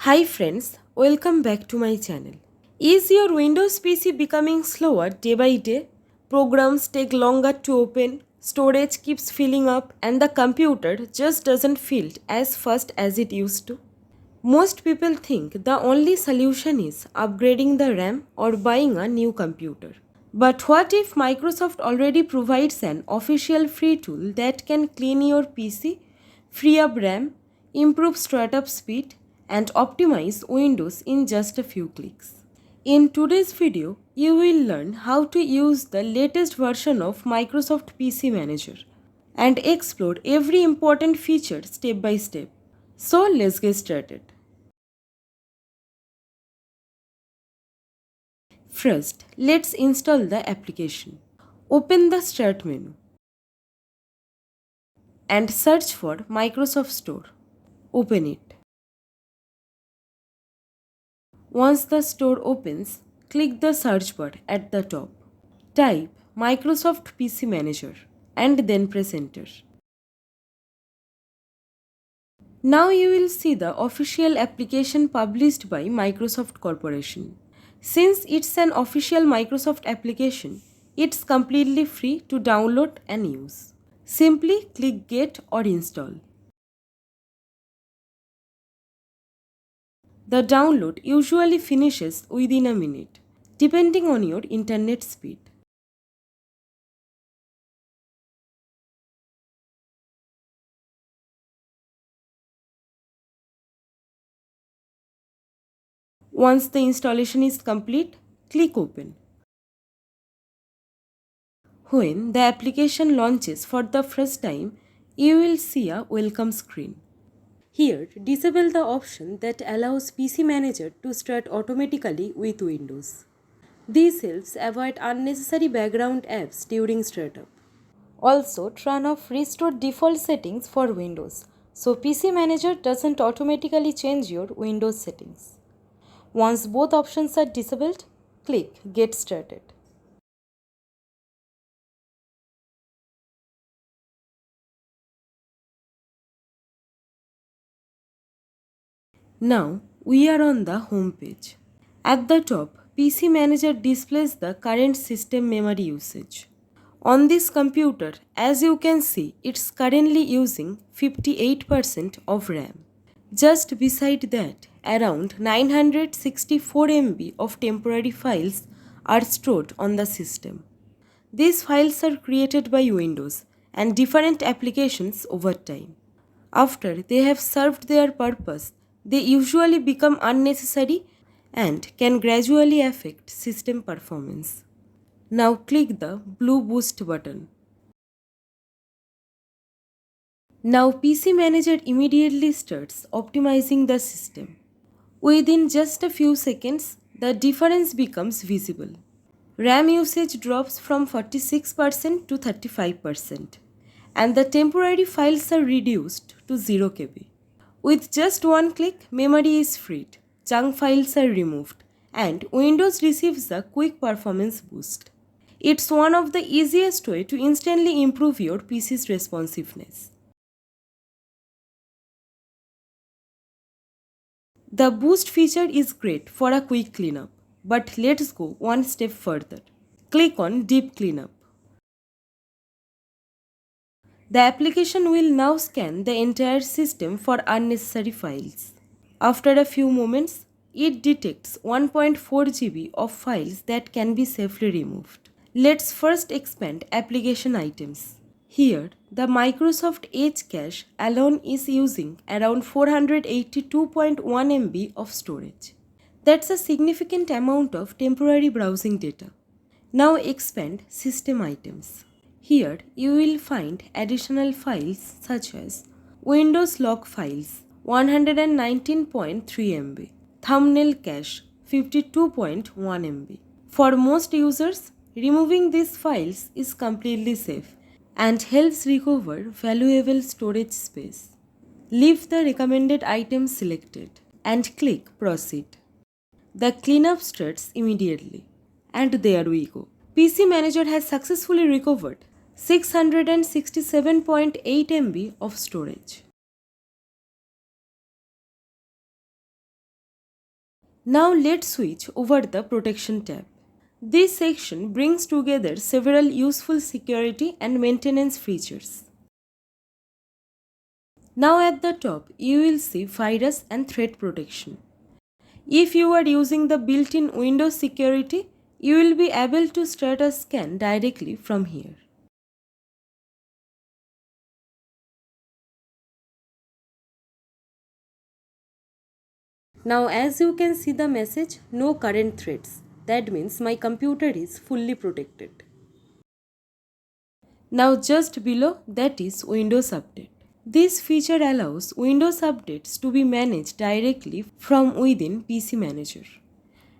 Hi friends, welcome back to my channel. Is your Windows PC becoming slower day by day? Programs take longer to open, storage keeps filling up, and the computer just doesn't feel as fast as it used to? Most people think the only solution is upgrading the RAM or buying a new computer. But what if Microsoft already provides an official free tool that can clean your PC, free up RAM, improve startup speed, and optimize Windows in just a few clicks? In today's video, you will learn how to use the latest version of Microsoft PC Manager and explore every important feature step by step. So let's get started. First, let's install the application. Open the Start menu and search for Microsoft Store. Open it. Once the store opens, click the search bar at the top. Type Microsoft PC Manager and then press enter. Now you will see the official application published by Microsoft Corporation. Since it's an official Microsoft application, it's completely free to download and use. Simply click Get or Install. The download usually finishes within a minute, depending on your internet speed. Once the installation is complete, click Open. When the application launches for the first time, you will see a welcome screen. Here, disable the option that allows PC Manager to start automatically with Windows. This helps avoid unnecessary background apps during startup. Also, turn off Restore Default Settings for Windows, so PC Manager doesn't automatically change your Windows settings. Once both options are disabled, click Get Started. Now we are on the home page. At the top, PC Manager displays the current system memory usage. On this computer, as you can see, it's currently using 58% of RAM. Just beside that, around 964 MB of temporary files are stored on the system. These files are created by Windows and different applications over time. After they have served their purpose, they usually become unnecessary and can gradually affect system performance. Now click the blue boost button. Now PC Manager immediately starts optimizing the system. Within just a few seconds, the difference becomes visible. RAM usage drops from 46% to 35%, and the temporary files are reduced to 0 KB. With just one click, memory is freed, junk files are removed, and Windows receives a quick performance boost. It's one of the easiest way to instantly improve your PC's responsiveness. The boost feature is great for a quick cleanup, but let's go one step further. Click on Deep Cleanup. The application will now scan the entire system for unnecessary files. After a few moments, it detects 1.4 GB of files that can be safely removed. Let's first expand application items. Here, the Microsoft Edge cache alone is using around 482.1 MB of storage. That's a significant amount of temporary browsing data. Now expand system items. Here you will find additional files such as Windows log files 119.3 MB, thumbnail cache 52.1 MB. For most users, removing these files is completely safe and helps recover valuable storage space. Leave the recommended items selected and click Proceed. The cleanup starts immediately. And there we go. PC Manager has successfully recovered 667.8 MB of storage. Now let's switch over the Protection tab. This section brings together several useful security and maintenance features. Now at the top, you will see virus and threat protection. If you are using the built-in Windows security, you will be able to start a scan directly from here. Now as you can see the message, no current threats. That means my computer is fully protected. Now just below, that is Windows Update. This feature allows Windows updates to be managed directly from within PC Manager.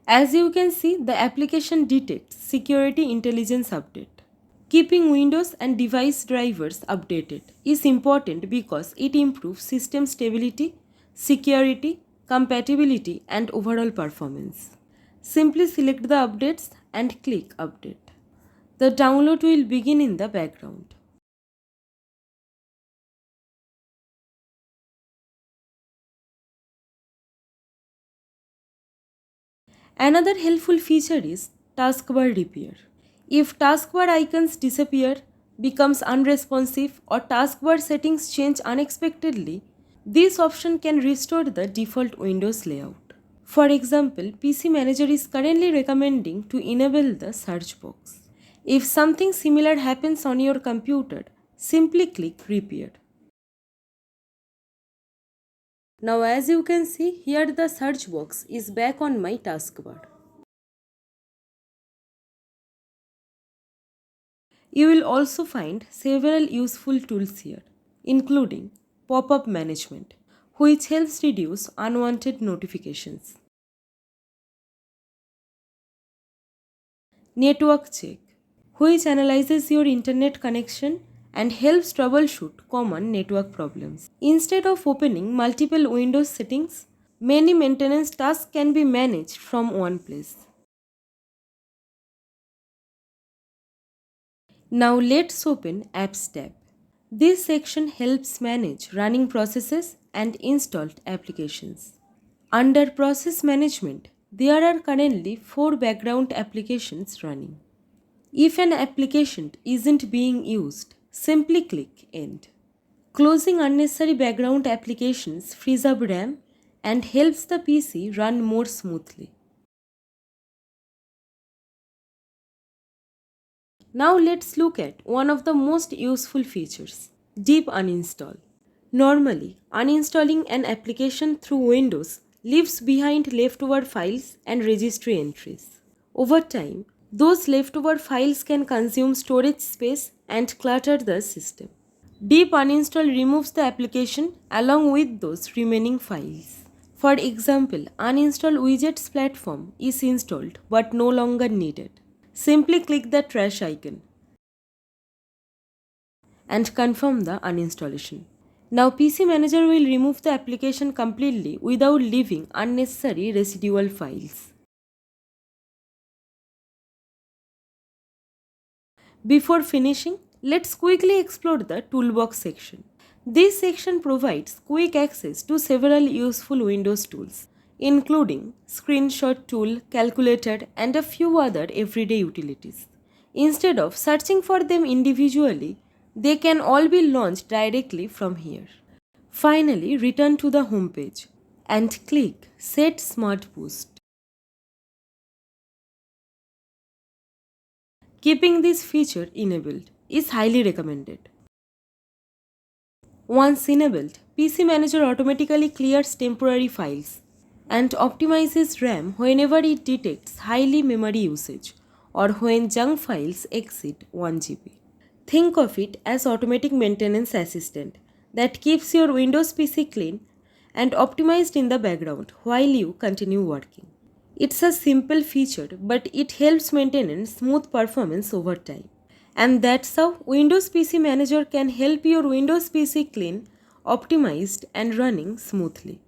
As you can see, the application detects Security Intelligence Update. Keeping Windows and device drivers updated is important because it improves system stability, security, compatibility, and overall performance. Simply select the updates and click Update. The download will begin in the background. Another helpful feature is taskbar repair. If taskbar icons disappear, becomes unresponsive, or taskbar settings change unexpectedly, this option can restore the default Windows layout. For example, PC Manager is currently recommending to enable the search box. If something similar happens on your computer, simply click Repair. Now as you can see, here the search box is back on my taskbar. You will also find several useful tools here, including pop-up management, which helps reduce unwanted notifications. Network check, which analyzes your internet connection and helps troubleshoot common network problems. Instead of opening multiple Windows settings, many maintenance tasks can be managed from one place. Now let's open Apps tab. This section helps manage running processes and installed applications. Under Process Management, there are currently 4 background applications running. If an application isn't being used, simply click End. Closing unnecessary background applications frees up RAM and helps the PC run more smoothly. Now let's look at one of the most useful features, Deep Uninstall. Normally, uninstalling an application through Windows leaves behind leftover files and registry entries. Over time, those leftover files can consume storage space and clutter the system. Deep Uninstall removes the application along with those remaining files. For example, Uninstall Widgets platform is installed but no longer needed. Simply click the trash icon and confirm the uninstallation. Now PC Manager will remove the application completely without leaving unnecessary residual files. Before finishing, let's quickly explore the Toolbox section. This section provides quick access to several useful Windows tools, including Screenshot tool, calculator, and a few other everyday utilities. Instead of searching for them individually, they can all be launched directly from here. Finally, return to the home page and click Set Smart Boost. Keeping this feature enabled is highly recommended. Once enabled, PC Manager automatically clears temporary files and optimizes RAM whenever it detects highly memory usage or when junk files exceed 1 GB. Think of it as automatic maintenance assistant that keeps your Windows PC clean and optimized in the background while you continue working. It's a simple feature, but it helps maintain smooth performance over time. And that's how Windows PC Manager can help your Windows PC clean, optimized, and running smoothly.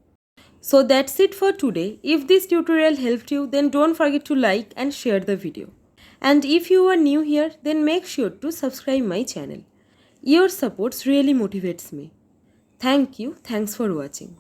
So that's it for today. If this tutorial helped you, then don't forget to like and share the video. And if you are new here, then make sure to subscribe my channel. Your support really motivates me. Thank you. Thanks for watching.